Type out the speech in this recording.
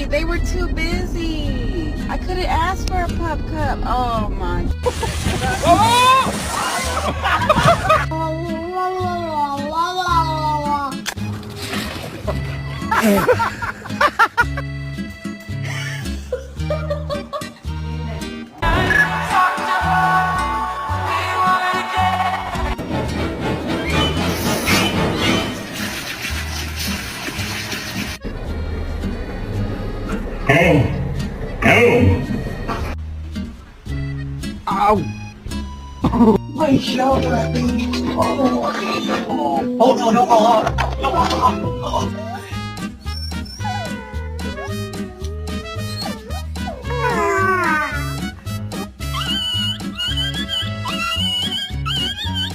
They were too busy. I couldn't ask for a pup cup. Oh my. Ow! My shoulder! Oh no, no, no!